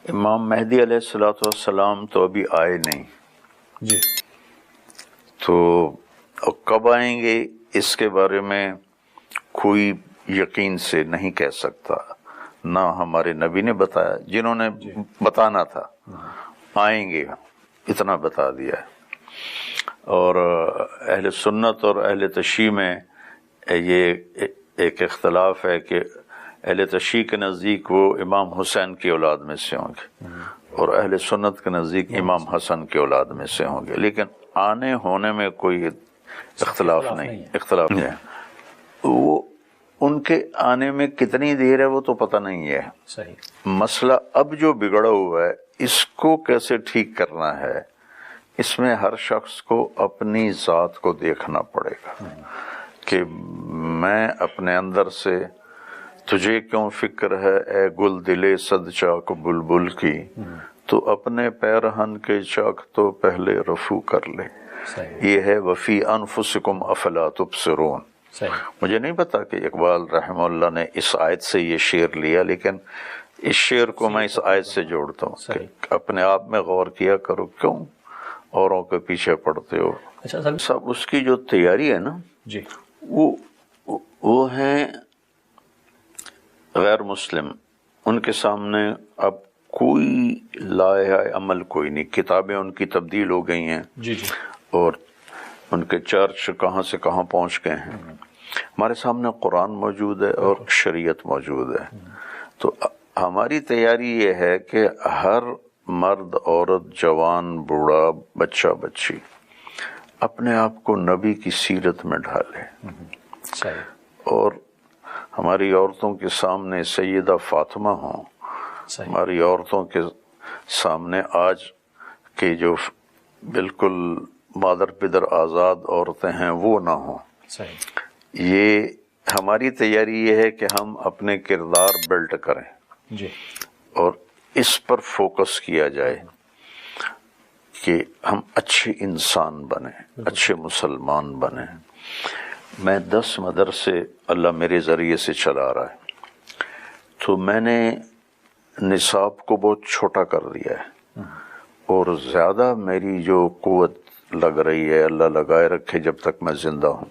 امام مہدی علیہ الصلوۃ والسلام تو ابھی آئے نہیں جی، تو کب آئیں گے اس کے بارے میں کوئی یقین سے نہیں کہہ سکتا، نہ ہمارے نبی نے بتایا، جنہوں نے بتانا تھا آئیں گے اتنا بتا دیا ہے۔ اور اہل سنت اور اہل تشیع میں یہ ایک اختلاف ہے کہ اہل تشیع کے نزدیک وہ امام حسین کی اولاد میں سے ہوں گے اور اہل سنت کے نزدیک امام حسن کی اولاد میں سے ہوں گے، لیکن آنے ہونے میں کوئی اختلاف نہیں ہے۔ وہ ان کے آنے میں کتنی دیر ہے وہ تو پتہ نہیں ہے۔ صحیح۔ مسئلہ اب جو بگڑا ہوا ہے اس کو کیسے ٹھیک کرنا ہے، اس میں ہر شخص کو اپنی ذات کو دیکھنا پڑے گا کہ میں اپنے اندر سے تجھے کیوں فکر ہے اے گل دلے صد چاک بلبل کی، تو اپنے پیرہن کے چاک تو پہلے رفو کر لے۔ یہ ہے وفی انفسکم افلا تبصرون۔ مجھے نہیں پتا کہ اقبال رحمہ اللہ نے اس آیت سے یہ شعر لیا، لیکن اس شعر کو میں اس آیت سے جوڑتا ہوں کہ اپنے آپ میں غور کیا کرو، کیوں اوروں کے پیچھے پڑتے ہو۔ سب اس کی جو تیاری ہے نا جی، وہ ہیں غیر مسلم، ان کے سامنے اب کوئی لائحہ عمل کوئی نہیں، کتابیں ان کی تبدیل ہو گئی ہیں جی جی، اور ان کے چرچ کہاں سے کہاں پہنچ گئے ہیں۔ ہمارے سامنے قرآن موجود ہے اور شریعت موجود ہے، تو ہماری تیاری یہ ہے کہ ہر مرد عورت جوان بوڑھا بچہ بچی اپنے آپ کو نبی کی سیرت میں ڈھالے، اور ہماری عورتوں کے سامنے سیدہ فاطمہ ہوں، ہماری عورتوں کے سامنے آج کے جو بالکل مادر پدر آزاد عورتیں ہیں وہ نہ ہوں۔ یہ ہماری تیاری یہ ہے کہ ہم اپنے کردار بلڈ کریں جی، اور اس پر فوکس کیا جائے کہ ہم اچھے انسان بنیں، اچھے مسلمان بنیں۔ میں 10 مدرسے اللہ میرے ذریعے سے چلا رہا ہے، تو میں نے نصاب کو بہت چھوٹا کر دیا ہے، اور زیادہ میری جو قوت لگ رہی ہے، اللہ لگائے رکھے جب تک میں زندہ ہوں،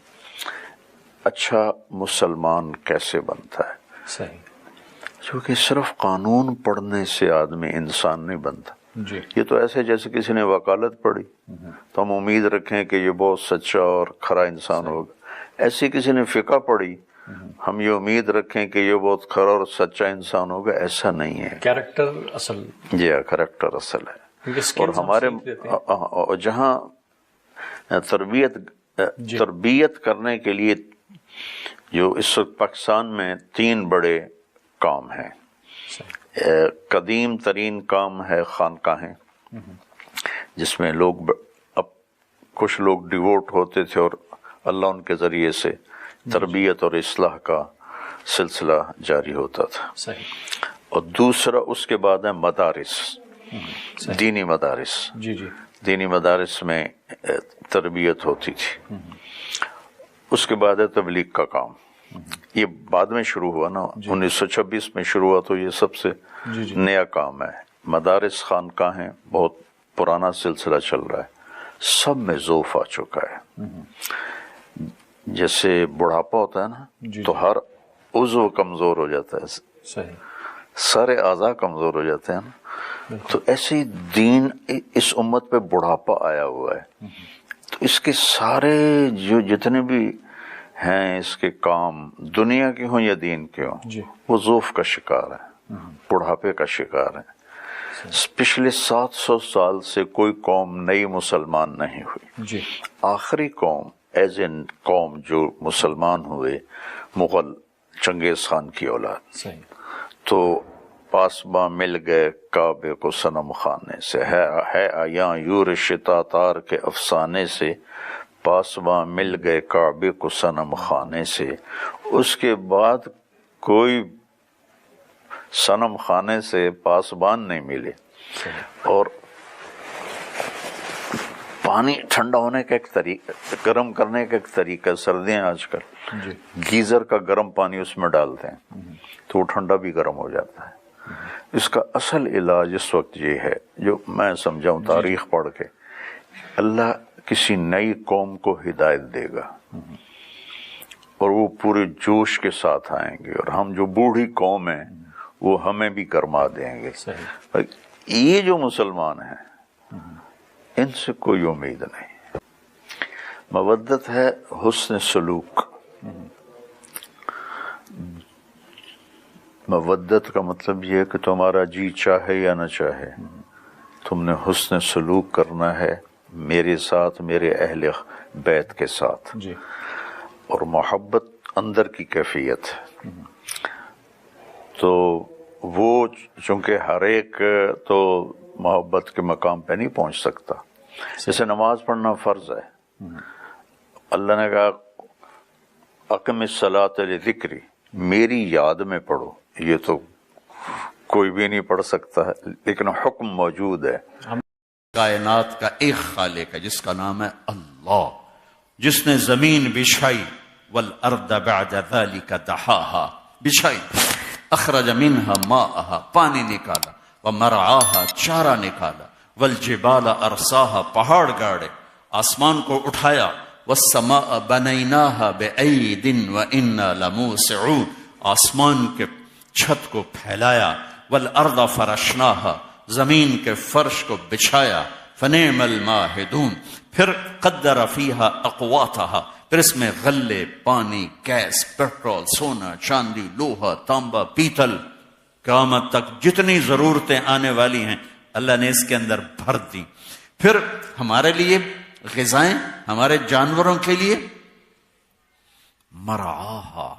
اچھا مسلمان کیسے بنتا ہے۔ صحیح، کیونکہ صرف قانون پڑھنے سے آدمی انسان نہیں بنتا۔ جی، یہ تو ایسے جیسے کسی نے وکالت پڑھی تو ہم امید رکھیں کہ یہ بہت سچا اور کھرا انسان ہوگا، ایسی کسی نے فقہ پڑھی ہم یہ امید رکھیں کہ یہ بہت کھرا اور سچا انسان ہوگا، ایسا نہیں ہے۔ کیریکٹر اصل، جی ہاں، کریکٹر اصل ہے۔ اور ہمارے جہاں تربیت کرنے کے لیے جو اس وقت پاکستان میں 3 بڑے کام ہیں۔ قدیم ترین کام ہے خانقاہیں، جس میں کچھ لوگ ڈیووٹ ہوتے تھے اور اللہ ان کے ذریعے سے تربیت اور اصلاح کا سلسلہ جاری ہوتا تھا۔ اور دوسرا اس کے بعد ہے مدارس، دینی مدارس۔ جی جی، دینی مدارس میں تربیت ہوتی تھی۔ اس کے بعد ہے تبلیغ کا کام، یہ بعد میں شروع ہوا نا، 1926 میں شروع ہوا، تو یہ سب سے نیا کام ہے۔ مدارس خانقاہیں بہت پرانا سلسلہ چل رہا ہے، سب میں ضعف آ چکا ہے۔ جیسے بڑھاپا ہوتا ہے نا تو ہر عضو کمزور ہو جاتا ہے، سارے اعضاء کمزور ہو جاتے ہیں نا، تو ایسے ہی دین اس امت پہ بڑھاپا آیا ہوا ہے، تو اس کے سارے جو جتنے بھی ہیں اس کے کام، دنیا کے ہوں یا دین کے ہوں، وہ ضعف کا شکار ہے، بڑھاپے کا شکار ہے۔ پچھلے 700 سال سے کوئی قوم نئی مسلمان نہیں ہوئی۔ آخری قوم ایز این قوم جو مسلمان ہوئے مغل چنگیز خان کی اولاد، تو پاسباں مل گئے کعبے کو صنم خانے سے، ہے آیاں یورش تاتار کے افسانے سے، پاسباں مل گئے کعبے کو صنم خانے سے۔ اس کے بعد کوئی صنم خانے سے پاسبان نہیں ملے، اور پانی ٹھنڈا ہونے کا ایک طریقہ، گرم کرنے کا ایک طریقہ، سردیاں آج کل گیزر کا گرم پانی اس میں ڈالتے ہیں تو وہ ٹھنڈا بھی گرم ہو جاتا ہے۔ اس کا اصل علاج اس وقت یہ ہے جو میں سمجھاؤں تاریخ پڑھ کے، اللہ کسی نئی قوم کو ہدایت دے گا اور وہ پورے جوش کے ساتھ آئیں گے، اور ہم جو بوڑھی قوم ہیں وہ ہمیں بھی کرما دیں گے۔ یہ جو مسلمان ہیں ان سے کوئی امید نہیں۔ مودت ہے حسن سلوک۔ مودت کا مطلب یہ ہے کہ تمہارا جی چاہے یا نہ چاہے تم نے حسن سلوک کرنا ہے میرے ساتھ، میرے اہل بیت کے ساتھ، اور محبت اندر کی کیفیت ہے۔ تو وہ چونکہ ہر ایک تو محبت کے مقام پہ نہیں پہنچ سکتا، جیسے نماز پڑھنا فرض ہے، اللہ نے کہا اقم الصلاۃ لذکری، میری یاد میں پڑھو، یہ تو کوئی بھی نہیں پڑھ سکتا ہے لیکن حکم موجود ہے۔ کائنات کا ایک خالق ہے جس کا نام ہے اللہ، جس نے زمین بچھائی، والارض بعد ذلك دحاها، بچھائی، اخرج منها ماءها، پانی نکالا، ومرعاها، چارہ نکالا، والجبال ارساها، پہاڑ گاڑے، آسمان کو اٹھایا، والسماء بنيناها بأيد وإنا لموسعون، آسمان کے چھت کو پھیلایا، والارض فرشناها، زمین کے فرش کو بچھایا، فنعم الماہدون، پھر قدر فیہا اقواتہا، پھر اس میں غلے، پانی، گیس، پیٹرول، سونا، چاندی، لوہا، تانبا، پیتل، قیامت تک جتنی ضرورتیں آنے والی ہیں اللہ نے اس کے اندر بھر دی۔ پھر ہمارے لیے غذائیں، ہمارے جانوروں کے لیے مرعاہا،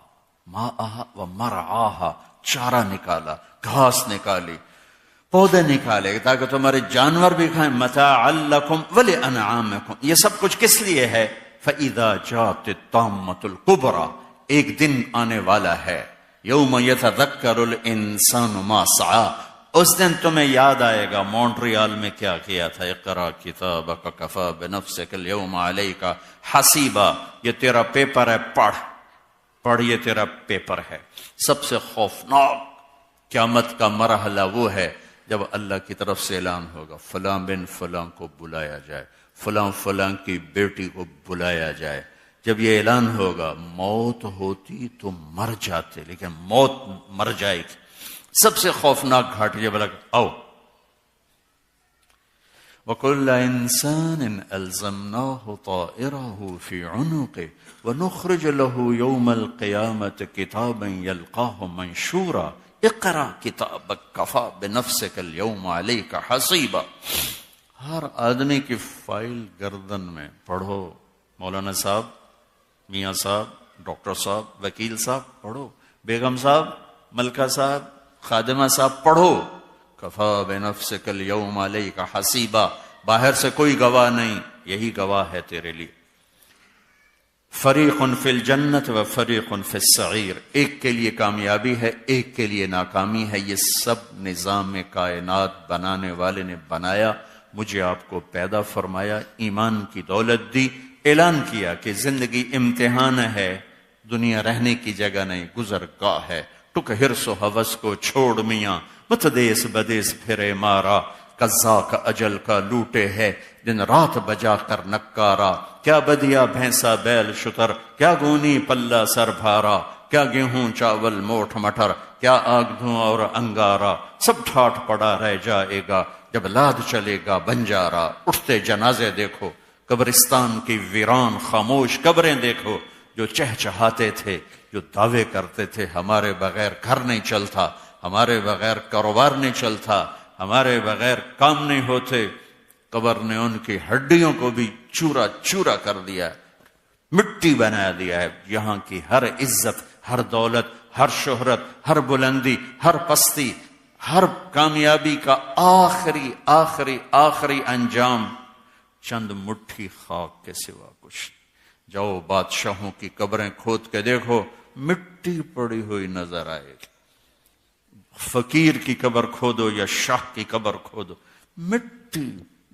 ماءہا و مرعاہا، چارہ نکالا، گھاس نکالی، پودے نکالے تاکہ تمہارے جانور بھی کھائیں، متاعا لکم ولانعامکم، یہ سب کچھ کس لیے ہے؟ فَإِذَا جَاءَتِ الطَّامَّةُ الْكُبْرَى، ایک دن آنے والا ہے، یوم یتذکر الانسان ما سعی، اس دن تمہیں یاد آئے گا مونٹریال میں کیا کیا تھا، اقرا کتابک کفی بنفسک اليوم علیک حسیبا، یہ تیرا پیپر ہے، پڑھ، یہ تیرا پیپر ہے۔ سب سے خوفناک قیامت کا مرحلہ وہ ہے جب اللہ کی طرف سے اعلان ہوگا فلاں بن فلاں کو بلایا جائے، فلاں فلاں کی بیٹی کو بلایا جائے۔ جب یہ اعلان ہوگا موت ہوتی تو مر جاتے، لیکن موت مر جائے گی۔ سب سے خوفناک گھاٹی جب لگا آؤ، وَكُلَّ إِنسَانٍ أَلْزَمْنَاهُ طَائِرَهُ فِي عُنُقِهِ وَنُخْرِجُ لَهُ يَوْمَ الْقِيَامَةِ كِتَابًا يَلْقَاهُ مَنْشُورًا اقرا کتابک کفی بنفسک اليوم علیک حسیبا۔ ہر آدمی کی فائل گردن میں، پڑھو مولانا صاحب، میاں صاحب، ڈاکٹر صاحب، وکیل صاحب پڑھو، بیگم صاحب، ملکہ صاحب، خادمہ صاحب پڑھو، کفی بنفسک اليوم علیک حسیبا، باہر سے کوئی گواہ نہیں، یہی گواہ ہے تیرے لیے۔ فریق فی الجنت و فریق فی السعیر، ایک کے لیے کامیابی ہے، ایک کے لیے ناکامی ہے۔ یہ سب نظام کائنات بنانے والے نے بنایا، مجھے آپ کو پیدا فرمایا، ایمان کی دولت دی، اعلان کیا کہ زندگی امتحان ہے، دنیا رہنے کی جگہ نہیں، گزرگاہ ہے۔ ٹک حرص و ہوس کو چھوڑ میاں، مت دیس بدیس پھرے مارا، قضا کا اجل کا لوٹے ہے، دن رات بجا کر نکارا، کیا بدیا بھینسا بیل شتر، کیا گونی پلہ سر بھارا، کیا گیہوں چاول موٹھ مٹر، کیا آگ دھواں اور انگارا، سب ٹھاٹ پڑا رہ جائے گا جب لاد چلے گا بنجارا۔ اٹھتے جنازے دیکھو، قبرستان کی ویران خاموش قبریں دیکھو، جو چہچہاتے تھے، جو دعوے کرتے تھے ہمارے بغیر گھر نہیں چلتا، ہمارے بغیر کاروبار نہیں چلتا، ہمارے بغیر کام نہیں ہوتے، قبر نے ان کی ہڈیوں کو بھی چورا چورا کر دیا، مٹی بنا دیا ہے۔ یہاں کی ہر عزت، ہر دولت، ہر شہرت، ہر بلندی، ہر پستی، ہر کامیابی کا آخری آخری آخری انجام چند مٹھی خاک کے سوا کچھ۔ جاؤ بادشاہوں کی قبریں کھود کے دیکھو، مٹی پڑی ہوئی نظر آئے گی۔ فقیر کی قبر کھودو یا شاہ کی قبر کھودو، مٹی،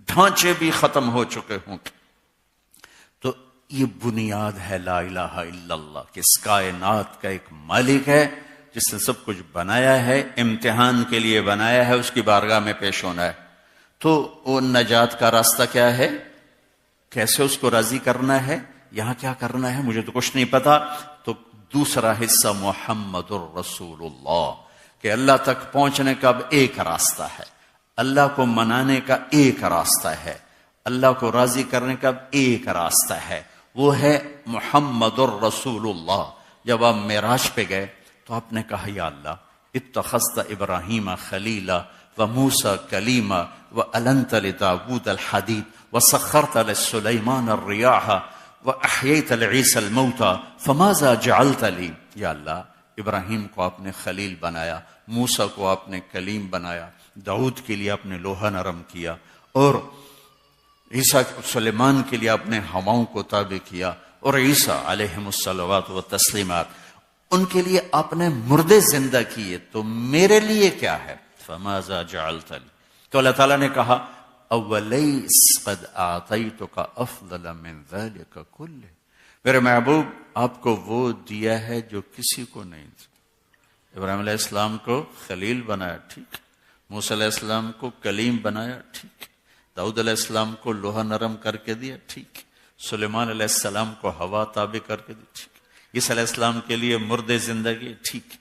ڈھانچے بھی ختم ہو چکے ہوں۔ تو یہ بنیاد ہے لا الہ الا اللہ کہ اس کائنات کا ایک مالک ہے جس نے سب کچھ بنایا ہے، امتحان کے لیے بنایا ہے، اس کی بارگاہ میں پیش ہونا ہے. تو وہ نجات کا راستہ کیا ہے؟ کیسے اس کو راضی کرنا ہے؟ یہاں کیا کرنا ہے مجھے تو کچھ نہیں پتا. تو دوسرا حصہ محمد الرسول اللہ، کہ اللہ تک پہنچنے کا اب ایک راستہ ہے، اللہ کو منانے کا ایک راستہ ہے، اللہ کو راضی کرنے کا اب ایک راستہ ہے، وہ ہے محمد الرسول اللہ. جب آپ معراج پہ گئے تو آپ نے کہا یا اللہ اتخذت ابراہیم خلیلا وموسیٰ کلیما وألنت لداود الحدید وسخرت لسلیمان الریاح وأحییت لعیسی الموتى فماذا جعلت لی. یا اللہ ابراہیم کو آپ نے خلیل بنایا، موسیٰ کو آپ نے کلیم بنایا، داؤد کے لیے آپ نے لوہا نرم کیا، اور عیسیٰ سلیمان کے لیے آپ نے ہواؤں کو تابع کیا، اور عیسیٰ علیہم الصلوات والتسلیمات ان کے لیے آپ نے مردے زندہ کیے، تو میرے لیے کیا ہے؟ فماذا جعلت لی. تو اللہ تعالیٰ نے کہا اولیس قد اعطیتک افضل من ذلک کلہ، میرے محبوب آپ کو وہ دیا ہے جو کسی کو نہیں دیا. ابراہیم علیہ السلام کو خلیل بنایا، ٹھیک، موسیٰ علیہ السلام کو کلیم بنایا، ٹھیک، داؤد علیہ السلام کو لوہا نرم کر کے دیا، ٹھیک، سلیمان علیہ السلام کو ہوا تابع کر کے دی، ٹھیک، عیسیٰ علیہ السلام کے لیے مردے زندگی، ٹھیک.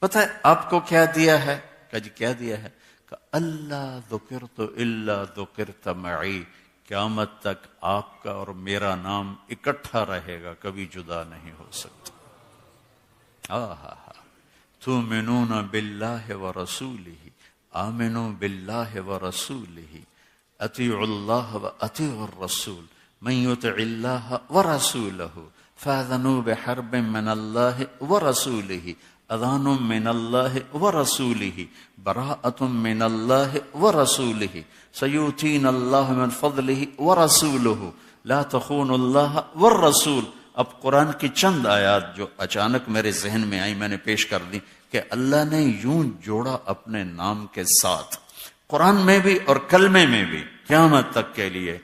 پتہ ہے آپ کو کیا دیا ہے؟ کہ جی کیا دیا ہے؟ کہ اللہ ذکرت الا ذکرت معی، قیامت تک آپ کا اور میرا نام اکٹھا رہے گا، کبھی جدا نہیں ہو سکتا. تؤمنون باللہ ورسولہ، آمنوا باللہ ورسولہ، اطیعوا اللہ واطیعوا الرسول، من یطع اللہ ورسولہ فاذنوا بحرب من اللہ ورسولہ، اذان من اللہ ورسولہ، براءۃ من اللہ ورسولہ، سیؤتینا اللہ من فضلہ ورسولہ، لا تخونوا اللہ والرسول. اب قرآن کی چند آیات جو اچانک میرے ذہن میں آئی میں نے پیش کر دی کہ اللہ نے یوں جوڑا اپنے نام کے ساتھ، قرآن میں بھی اور کلمے میں بھی، قیامت تک کے لیے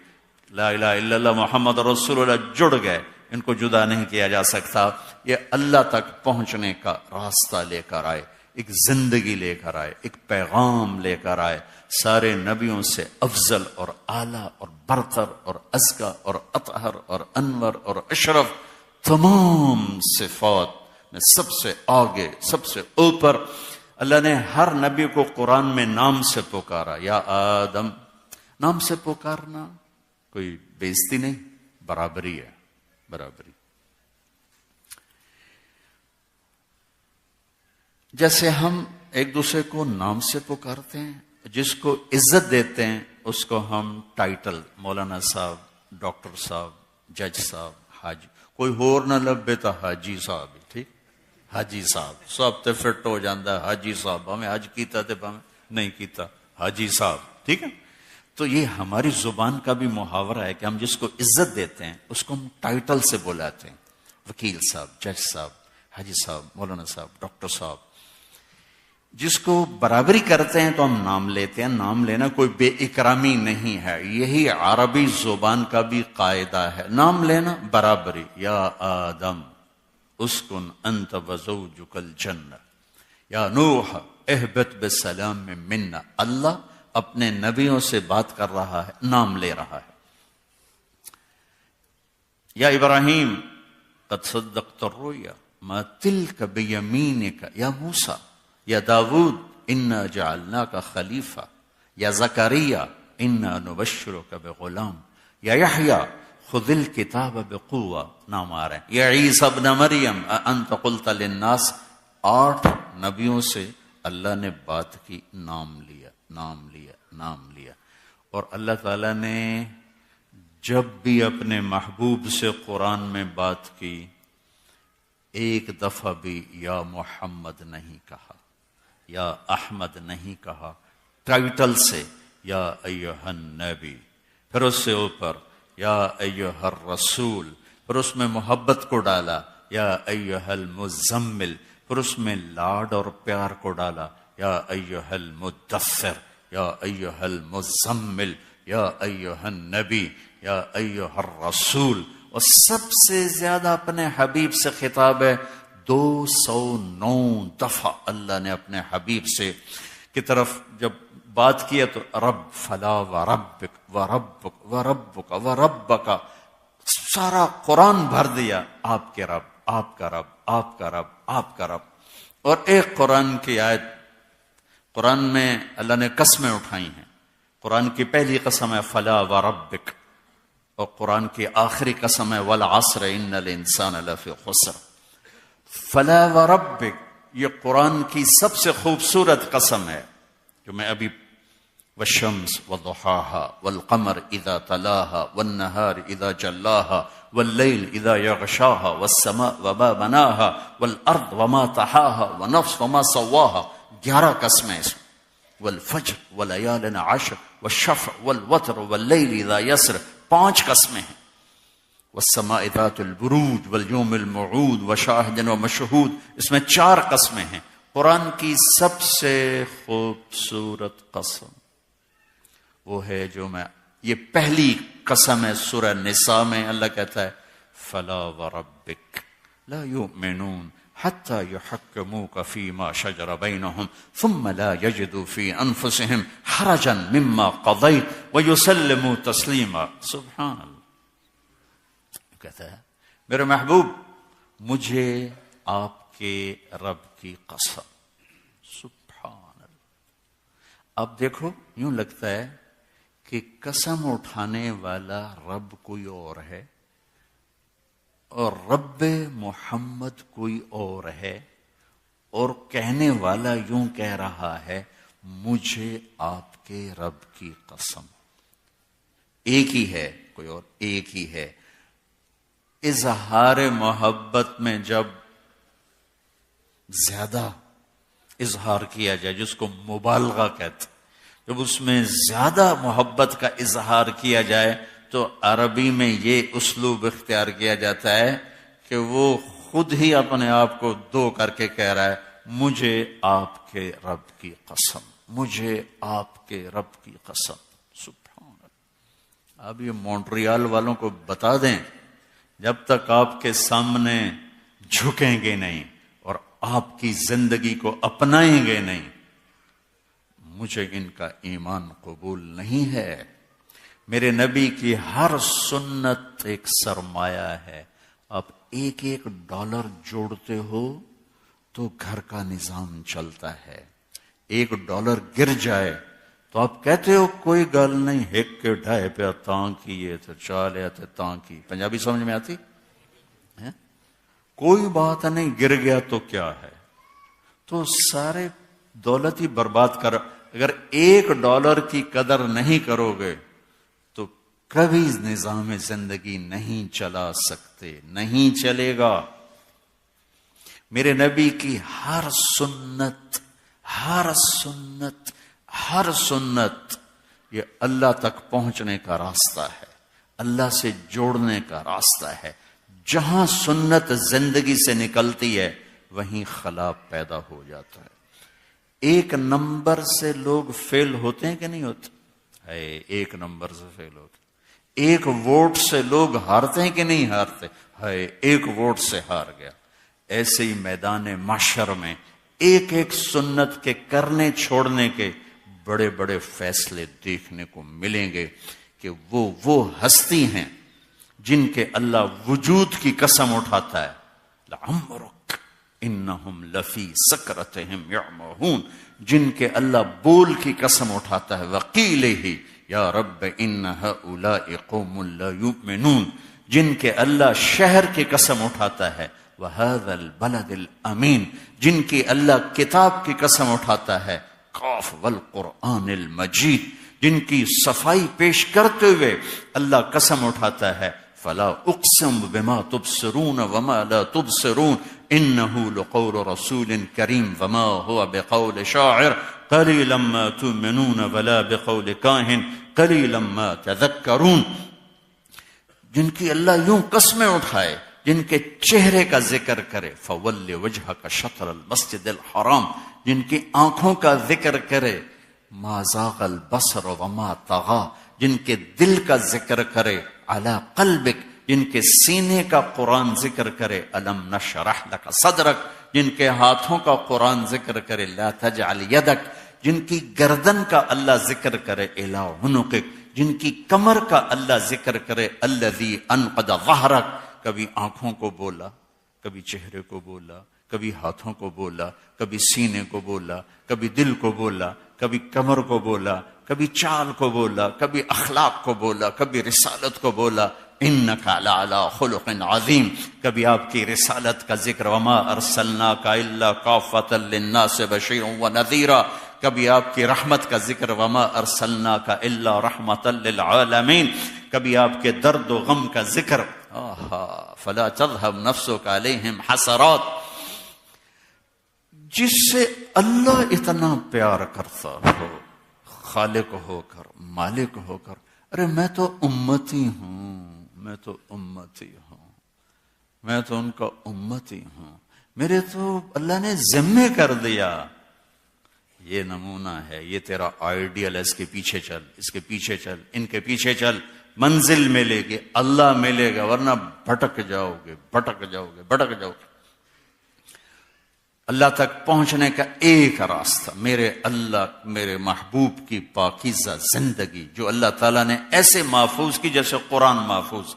لا الہ الا اللہ محمد رسول اللہ جڑ گئے، ان کو جدا نہیں کیا جا سکتا. یہ اللہ تک پہنچنے کا راستہ لے کر آئے، ایک زندگی لے کر آئے، ایک پیغام لے کر آئے، سارے نبیوں سے افضل اور اعلیٰ اور برتر اور ازکا اور اطہر اور انور اور اشرف، تمام صفات میں سب سے آگے، سب سے اوپر. اللہ نے ہر نبی کو قرآن میں نام سے پکارا، یا آدم. نام سے پکارنا کوئی بےزتی نہیں، برابری ہے، برابری. جیسے ہم ایک دوسرے کو نام سے پکارتے ہیں، جس کو عزت دیتے ہیں اس کو ہم ٹائٹل، مولانا صاحب، ڈاکٹر صاحب، جج صاحب، حاجی، کوئی ہور نہ لبے تو حاجی صاحب، ٹھیک، حاجی صاحب سب تے فٹ ہو جاندہ ہے، حاجی صاحب ہمیں حج کیتا تے ہمیں نہیں کیتا، حاجی صاحب، ٹھیک ہے. تو یہ ہماری زبان کا بھی محاورہ ہے کہ ہم جس کو عزت دیتے ہیں اس کو ہم ٹائٹل سے بلاتے ہیں، وکیل صاحب، جج صاحب، حاجی صاحب، مولانا صاحب، ڈاکٹر صاحب. جس کو برابری کرتے ہیں تو ہم نام لیتے ہیں. نام لینا کوئی بے اکرامی نہیں ہے، یہی عربی زبان کا بھی قاعدہ ہے، نام لینا برابری. یا آدم اسکن انت وزوجک الجنہ، یا نوح اہبط بسلام منا. اللہ اپنے نبیوں سے بات کر رہا ہے، نام لے رہا ہے. یا ابراہیم قد صدقت الرؤیا ما تلک بیمینک، یا موسیٰ، یا داود انا جعلناک خلیفہ، یا زکریا انا نبشرک بغلام، یا یحییٰ خذ الکتاب بقوہ. نام آ رہے ہیں. یا عیسیٰ ابن مریم انت قلت للناس. 8 نبیوں سے اللہ نے بات کی، نام لیا، نام لیا، نام لیا. اور اللہ تعالیٰ نے جب بھی اپنے محبوب سے قرآن میں بات کی ایک دفعہ بھی یا محمد نہیں کہا، یا احمد نہیں کہا، ٹائٹل سے یا ایھا النبی، پھر اس سے اوپر یا ایھا الرسول، پھر اس میں محبت کو ڈالا یا ایھا المزمل، پھر اس میں لاڈ اور پیار کو ڈالا یا ایھا المدثر، یا ایھا المزمل، یا ایھا النبی، یا ایھا الرسول. اور سب سے زیادہ اپنے حبیب سے خطاب ہے 209 دفعہ اللہ نے اپنے حبیب سے کی طرف جب بات کیا تو رب فلا وربک وربک وربک وربک، سارا قرآن بھر دیا آپ کے رب، آپ کا رب، آپ کا رب، آپ کا رب. اور ایک قرآن کی آیت، قرآن میں اللہ نے قسمیں اٹھائی ہیں. قرآن کی پہلی قسم ہے فلا وربک، اور قرآن کی آخری قسم ہے والعصر ان الانسان لفی خسر. فلا وربک یہ قرآن کی سب سے خوبصورت قسم ہے جو میں ابھی والشمس وضحاها والقمر اذا تلاها والنهار اذا جلاها والليل اذا يغشاها والسماء وما بناها والارض وما طحاها ونفس وما سواها، 11 قسمیں اس میں. والفجر وليال عشر والشفع والوتر والليل اذا يسر، 5 قسمیں ہیں. والسماء ذات البروج واليوم الموعود وشاهد ومشهود، اس میں 4 قسمیں ہیں. قرآن کی سب سے خوبصورت قسم وہ ہے جو میں، یہ پہلی قسم ہے سورہ نساء میں. اللہ کہتا ہے فلا وربک لا یؤمنون حتی یحکموک فیما شجر بینہم ثم لا یجدوا فی انفسہم حرجا مما قضیت ویسلموا تسلیما. سبحان اللہ. کہتا ہے میرے محبوب مجھے آپ کے رب کی قسم. سبحان اللہ. اب دیکھو یوں لگتا ہے کہ قسم اٹھانے والا رب کوئی اور ہے اور رب محمد کوئی اور ہے، اور کہنے والا یوں کہہ رہا ہے مجھے آپ کے رب کی قسم. ایک ہی ہے، کوئی اور ایک ہی ہے. اظہار محبت میں جب زیادہ اظہار کیا جائے، جس کو مبالغہ کہتے، جب اس میں زیادہ محبت کا اظہار کیا جائے تو عربی میں یہ اسلوب اختیار کیا جاتا ہے کہ وہ خود ہی اپنے آپ کو دو کر کے کہہ رہا ہے مجھے آپ کے رب کی قسم، مجھے آپ کے رب کی قسم. سبحان اللہ. اب یہ مونٹریال والوں کو بتا دیں جب تک آپ کے سامنے جھکیں گے نہیں اور آپ کی زندگی کو اپنائیں گے نہیں، مجھے ان کا ایمان قبول نہیں ہے. میرے نبی کی ہر سنت ایک سرمایہ ہے. آپ ایک ایک ڈالر جوڑتے ہو تو گھر کا نظام چلتا ہے. ایک ڈالر گر جائے تو آپ کہتے ہو کوئی گل نہیں، ایک کے ڈھائی پہ تاں کیے تو چالے تے تاں کی. پنجابی سمجھ میں آتی؟ کوئی بات نہیں، گر گیا تو کیا ہے. تو سارے دولت ہی برباد کر. اگر ایک ڈالر کی قدر نہیں کرو گے تو کبھی نظام زندگی نہیں چلا سکتے، نہیں چلے گا. میرے نبی کی ہر سنت، ہر سنت، ہر سنت یہ اللہ تک پہنچنے کا راستہ ہے، اللہ سے جوڑنے کا راستہ ہے. جہاں سنت زندگی سے نکلتی ہے وہیں خلا پیدا ہو جاتا ہے. ایک نمبر سے لوگ فیل ہوتے ہیں کہ نہیں ہوتے؟ ایک نمبر سے فیل ہوتے. ایک ووٹ سے لوگ ہارتے ہیں کہ نہیں ہارتے؟ ایک ووٹ سے ہار گیا. ایسے ہی میدان محشر میں ایک ایک سنت کے کرنے چھوڑنے کے بڑے بڑے فیصلے دیکھنے کو ملیں گے کہ وہ ہستی ہیں جن کے اللہ وجود کی قسم اٹھاتا ہے. لعمرک انہم لفی سکرتہم یعمہون، جن کے اللہ بول کی قسم اٹھاتا ہے. وقیلہ یا رب ان ہؤلاء قوم لا یؤمنون، جن کے اللہ شہر کی قسم اٹھاتا ہے. وہذا البلد الامین، جن کی اللہ کتاب کی قسم اٹھاتا ہے. قاف والقرآن المجید، جن کی صفائی پیش کرتے ہوئے اللہ قسم اٹھاتا ہے. فلا اقسم بما تبصرون وما لا تبصرون انه لقول رسول کریم وما هو بقول شاعر قلیلا ما تؤمنون ولا بقول کاہن قلیلا ما تذکرون. جن کی اللہ یوں قسمیں اٹھائے، جن کے چہرے کا ذکر کرے. فول وجهك شطر المسجد الحرام، جن کی آنکھوں کا ذکر کرے. ما زاغ البصر وما طغى، جن کے دل کا ذکر کرے. علی قلبک جن کے سینے کا قرآن ذکر کرے الم نشرح لک صدرک، جن کے ہاتھوں کا قرآن ذکر کرے لا تجعل یدک، جن کی گردن کا اللہ ذکر کرے الی عنقک، جن کی کمر کا اللہ ذکر کرے الذی انقض ظہرک، کبھی آنکھوں کو بولا، کبھی چہرے کو بولا، کبھی ہاتھوں کو بولا، کبھی سینے کو بولا، کبھی دل کو بولا، کبھی کمر کو بولا، کبھی چال کو بولا، کبھی اخلاق کو بولا، کبھی رسالت کو بولا، انک لعلی خلق عظیم، کبھی آپ کی رسالت کا ذکر وما ارسلناک الا کافۃ للناس بشیرا ونذیرا، کبھی آپ کی رحمت کا ذکر وما ارسلناک الا رحمۃ للعالمین، کبھی آپ کے درد و غم کا ذکر فلا تذهب نفسک علیہم حسرات۔ جس سے اللہ اتنا پیار کرتا ہو، خالق ہو کر، مالک ہو کر، ارے میں تو امتی ہوں، میں تو امتی ہوں، میں تو ان کا امتی ہوں، میرے تو اللہ نے ذمہ کر دیا۔ یہ نمونہ ہے، یہ تیرا آئیڈیل ہے، اس کے پیچھے چل، اس کے پیچھے چل، ان کے پیچھے چل، منزل ملے گی، اللہ ملے گا، ورنہ بھٹک جاؤ گے، بھٹک جاؤ گے، بھٹک جاؤ گے۔ اللہ تک پہنچنے کا ایک راستہ، میرے اللہ، میرے محبوب کی پاکیزہ زندگی جو اللہ تعالیٰ نے ایسے محفوظ کی جیسے قرآن محفوظ۔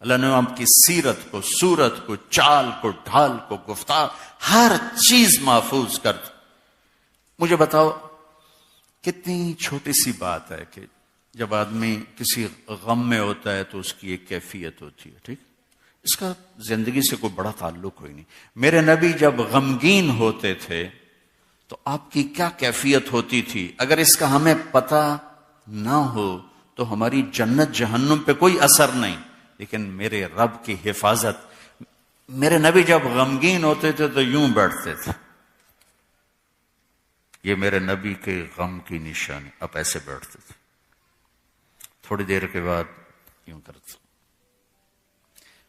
اللہ نے آپ کی سیرت کو، صورت کو، چال کو، ڈھال کو، گفتار، ہر چیز محفوظ کر دی۔ مجھے بتاؤ کتنی چھوٹی سی بات ہے کہ جب آدمی کسی غم میں ہوتا ہے تو اس کی ایک کیفیت ہوتی ہے، ٹھیک؟ اس کا زندگی سے کوئی بڑا تعلق ہوئی نہیں۔ میرے نبی جب غمگین ہوتے تھے تو آپ کی کیا کیفیت ہوتی تھی؟ اگر اس کا ہمیں پتہ نہ ہو تو ہماری جنت جہنم پہ کوئی اثر نہیں، لیکن میرے رب کی حفاظت۔ میرے نبی جب غمگین ہوتے تھے تو یوں بیٹھتے تھے، یہ میرے نبی کے غم کی نشانی، اب ایسے بیٹھتے تھے، تھوڑی دیر کے بعد یوں کرتے،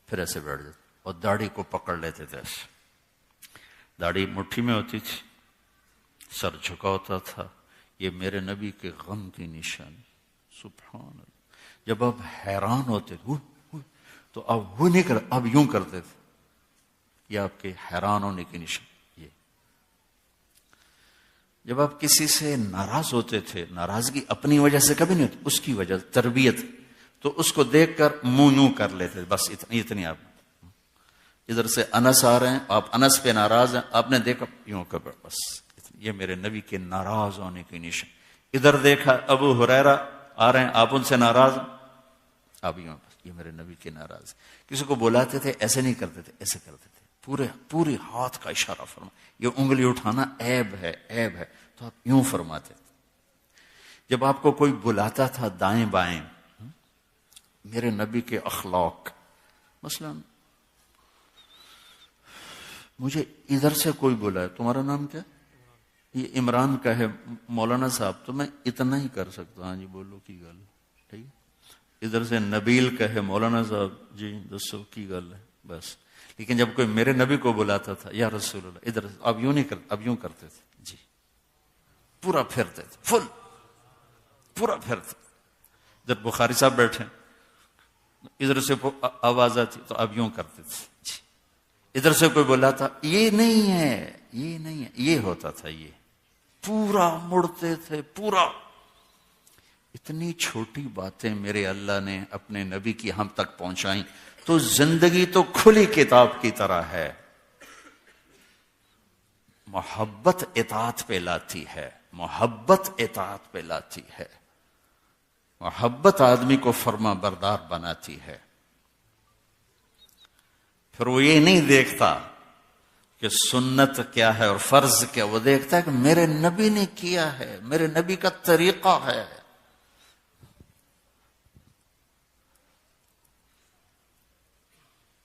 پھر ایسے بیٹھ جاتے، اور داڑھی کو پکڑ لیتے تھے ایسے، داڑھی مٹھی میں ہوتی تھی، سر جھکا ہوتا تھا، یہ میرے نبی کے غم کی نشانی۔ سبحان اللہ۔ جب آپ حیران ہوتے تھے تو اب وہ نہیں کر، اب یوں کرتے تھے، یہ آپ کے حیران ہونے کی نشانی۔ یہ جب آپ کسی سے ناراض ہوتے تھے، ناراضگی اپنی وجہ سے کبھی نہیں ہوتی، اس کی وجہ تربیت، تو اس کو دیکھ کر منہ یوں کر لیتے، بس اتنی آپ ادھر سے انس آ رہے ہیں، آپ انس پہ ناراض ہیں، آپ نے دیکھا یوں کر، بس یہ میرے نبی کے ناراض ہونے کی نشان۔ ادھر دیکھا ابو ہریرہ آ رہے ہیں، آپ ان سے ناراض ہیں، اب یوں، بس یہ میرے نبی کے ناراض۔ کسی کو بلاتے تھے ایسے نہیں کرتے تھے، ایسے کرتے تھے، پورے ہاتھ کا اشارہ فرما، یہ انگلی اٹھانا عیب ہے، عیب ہے، تو آپ یوں فرماتے تھے۔ جب آپ کو کوئی بلاتا تھا دائیں بائیں، میرے نبی کے اخلاق، مثلا مجھے ادھر سے کوئی بلا ہے، تمہارا نام کیا؟ یہ عمران کا ہے مولانا صاحب، تو میں اتنا ہی کر سکتا ہوں، ہاں جی بولو کی گل، ٹھیک ہے؟ ادھر سے نبیل کا ہے مولانا صاحب، جی دسو کی گل ہے، بس۔ لیکن جب کوئی میرے نبی کو بلاتا تھا یا رسول اللہ، ادھر اب یوں نہیں کرتے، اب یوں کرتے تھے، جی پورا پھرتے تھے، فل پورا پھرتے۔ ادھر بخاری صاحب بیٹھے، ادھر سے آواز آتی تو اب یوں کرتے تھے، جی۔ ادھر سے کوئی بولا تھا، یہ نہیں ہے، یہ نہیں ہے، یہ ہوتا تھا، یہ پورا مڑتے تھے، پورا۔ اتنی چھوٹی باتیں میرے اللہ نے اپنے نبی کی ہم تک پہنچائیں، تو زندگی تو کھلی کتاب کی طرح ہے۔ محبت اطاعت پہ لاتی ہے، محبت اطاعت پہ لاتی ہے، محبت آدمی کو فرما بردار بناتی ہے۔ پھر وہ یہ نہیں دیکھتا کہ سنت کیا ہے اور فرض کیا، وہ دیکھتا ہے کہ میرے نبی نے کیا ہے، میرے نبی کا طریقہ ہے۔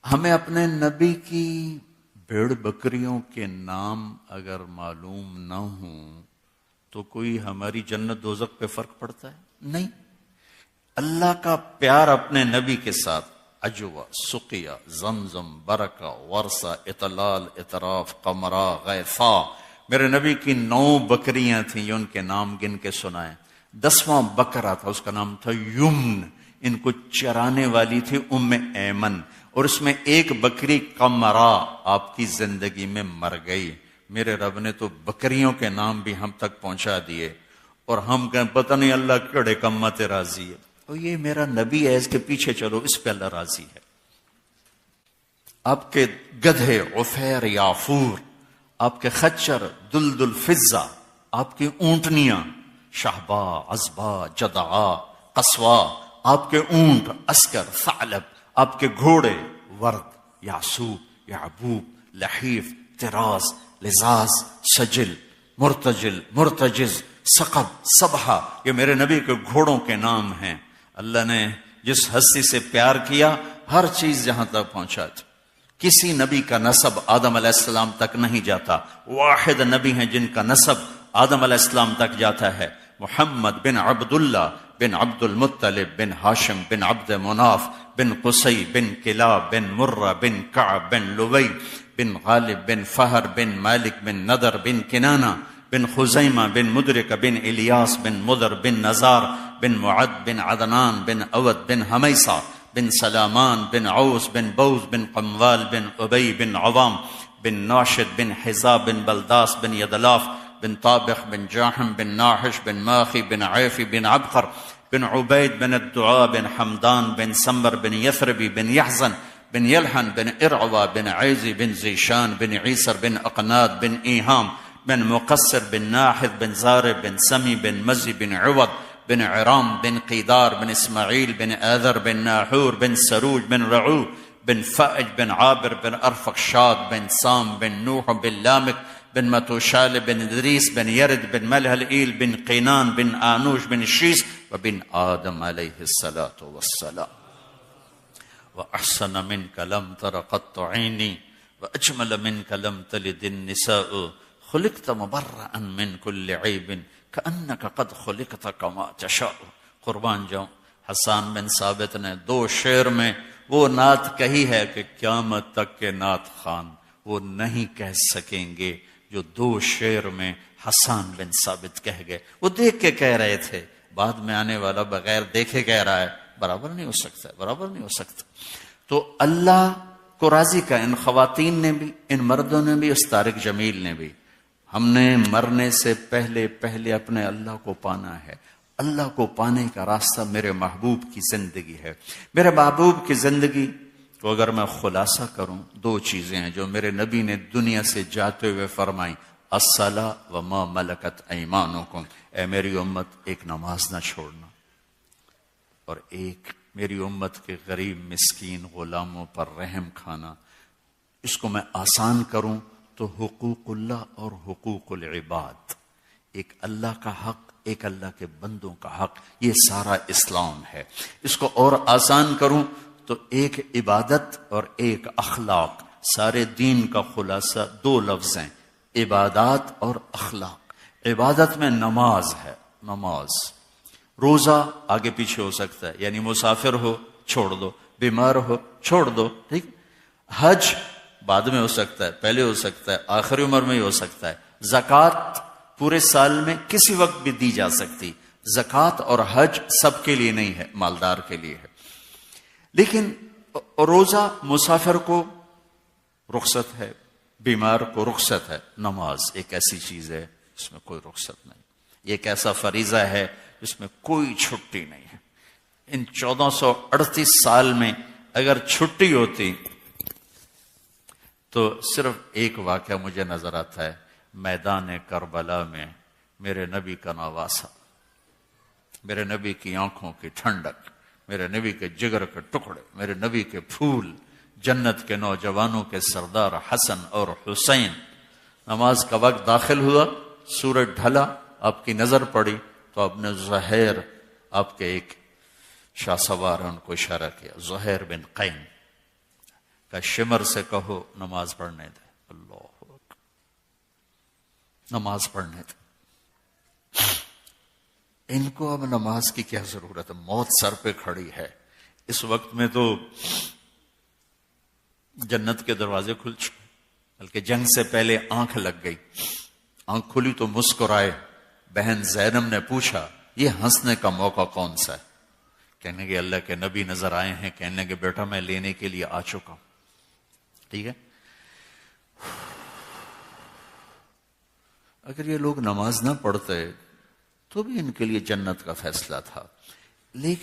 ہمیں اپنے نبی کی بھیڑ بکریوں کے نام اگر معلوم نہ ہوں تو کوئی ہماری جنت دوزخ پہ فرق پڑتا ہے؟ نہیں۔ اللہ کا پیار اپنے نبی کے ساتھ، اجوا، سقیا، زمزم، برکہ، ورثہ، اطلال، اطراف، قمرا، غیفا۔ میرے نبی کی 9 بکریاں تھیں، یہ ان کے نام گن کے سنائیں۔ 10واں بکرا تھا، اس کا نام تھا یمن۔ ان کو چرانے والی تھی ام ایمن، اور اس میں ایک بکری قمرا آپ کی زندگی میں مر گئی۔ میرے رب نے تو بکریوں کے نام بھی ہم تک پہنچا دیے، اور ہم کہیں پتہ نہیں اللہ کیڑے کمت راضی ہے۔ اور یہ میرا نبی ہے، اس کے پیچھے چلو، اس پہ اللہ راضی ہے۔ آپ کے گدھے عفیر یافور، آپ کے خچر دلدل فضہ، آپ کی اونٹنیاں شہبا عزبا جدعا قصوا، آپ کے اونٹ عسکر ثعلب، آپ کے گھوڑے ورد یعسوب یعبوب لحیف طراز لزاز سجل مرتجل مرتجز ثقب سبحہ، یہ میرے نبی کے گھوڑوں کے نام ہیں۔ اللہ نے جس ہستی سے پیار کیا ہر چیز جہاں تک پہنچا۔ کسی نبی کا نسب آدم علیہ السلام تک نہیں جاتا، واحد نبی ہیں جن کا نسب آدم علیہ السلام تک جاتا ہے، محمد بن عبداللہ بن عبد المطلب بن ہاشم بن عبد مناف بن قصی بن کلاب بن مرہ بن کعب بن لوی بن غالب بن فہر بن مالک بن ندر بن کنانہ بن خزیمہ بن مدرک بن الیاس بن مدر بن نزار بن معد بن عدنان بن اود بن حمیصہ بن سلامان بن عوس بن بوز بن قموال بن ابی بن عوام بن ناشد بن حزاب بن بلداس بن یدلاف بن طابخ بن جاحم بن ناحش بن ماخی بن عیفی بن عبقر بن عبید بن الدعاء بن حمدان بن سمبر بن یثربی بن یحزن بن یلحن بن ارعوا بن عیزی بن زیشان بن عیسر بن اقناد بن ایہام بن مقصر بن ناحد بن زارب بن سمی بن مزی بن عوض بن عرام بن قیدار بن اسماعیل بن آذر بن ناحور بن سروج بن رعو بن فائج بن عابر بن ارفقشاد بن سام بن نوح بن لامک بن متوشال بن ادریس بن یرد بن ملہلئیل بن قینان بن آنوش بن شیس وبن آدم علیہ الصلاة والسلام۔ وأحسن منك لم تر قط عيني وأجمل منك لم تلد النساء خلقت مبرأ من كل عيب كأنك قد خلقت كما تشاء۔ قربان جاؤں، حسان بن ثابت نے 2 شعر میں وہ نعت کہی ہے کہ قیامت تک کے نعت خوان وہ نہیں کہہ سکیں گے جو 2 شعر میں حسان بن ثابت کہہ گئے۔ وہ دیکھ کے کہہ رہے تھے، بعد میں آنے والا بغیر دیکھے کہہ رہا ہے، برابر نہیں ہو سکتا، برابر نہیں ہو سکتا۔ تو اللہ کو راضی کا ان خواتین نے بھی، ان مردوں نے بھی، اس طارق جمیل نے بھی۔ ہم نے مرنے سے پہلے اپنے اللہ کو پانا ہے۔ اللہ کو پانے کا راستہ میرے محبوب کی زندگی ہے۔ میرے محبوب کی زندگی کو اگر میں خلاصہ کروں، 2 چیزیں ہیں جو میرے نبی نے دنیا سے جاتے ہوئے فرمائیں، الصلاۃ وما ملکت ایمانکم، اے میری امت ایک نماز نہ چھوڑنا، اور ایک میری امت کے غریب مسکین غلاموں پر رحم کھانا۔ اس کو میں آسان کروں تو حقوق اللہ اور حقوق العباد، ایک اللہ کا حق، ایک اللہ کے بندوں کا حق، یہ سارا اسلام ہے۔ اس کو اور آسان کروں تو ایک عبادت اور ایک اخلاق، سارے دین کا خلاصہ 2 لفظ ہیں، عبادات اور اخلاق۔ عبادت میں نماز ہے، نماز، روزہ آگے پیچھے ہو سکتا ہے، یعنی مسافر ہو چھوڑ دو، بیمار ہو چھوڑ دو، ٹھیک۔ حج بعد میں ہو سکتا ہے، پہلے ہو سکتا ہے، آخری عمر میں ہی ہو سکتا ہے۔ زکوٰۃ پورے سال میں کسی وقت بھی دی جا سکتی۔ زکوٰۃ اور حج سب کے لیے نہیں ہے، مالدار کے لیے ہے۔ لیکن روزہ مسافر کو رخصت ہے، بیمار کو رخصت ہے۔ نماز ایک ایسی چیز ہے جس میں کوئی رخصت نہیں، یہ ایک ایسا فریضہ ہے جس میں کوئی چھٹی نہیں ہے۔ ان 1438 سال میں اگر چھٹی ہوتی تو صرف ایک واقعہ مجھے نظر آتا ہے، میدان کربلا میں میرے نبی کا نواسا، میرے نبی کی آنکھوں کی ٹھنڈک، میرے نبی کے جگر کے ٹکڑے، میرے نبی کے پھول، جنت کے نوجوانوں کے سردار حسن اور حسین۔ نماز کا وقت داخل ہوا، سورج ڈھلا، آپ کی نظر پڑی تو آپ نے زہیر، آپ کے ایک شاہ سوار ان کو اشارہ کیا، زہیر بن قین کا شمر سے کہو نماز پڑھنے دے۔ اللہ اکبر، نماز پڑھنے دے۔ ان کو اب نماز کی کیا ضرورت ہے، موت سر پہ کھڑی ہے۔ اس وقت میں تو جنت کے دروازے کھل چکے، بلکہ جنگ سے پہلے آنکھ لگ گئی، آنکھ کھلی تو مسکرائے۔ بہن زینب نے پوچھا یہ ہنسنے کا موقع کون سا ہے؟ کہنے کے اللہ کے نبی نظر آئے ہیں، کہنے کے بیٹا میں لینے کے لیے آ چکا ہوں. ٹھیک ہے. اگر یہ لوگ نماز نہ پڑھتے تو بھی ان کے لیے جنت کا فیصلہ تھا، لیکن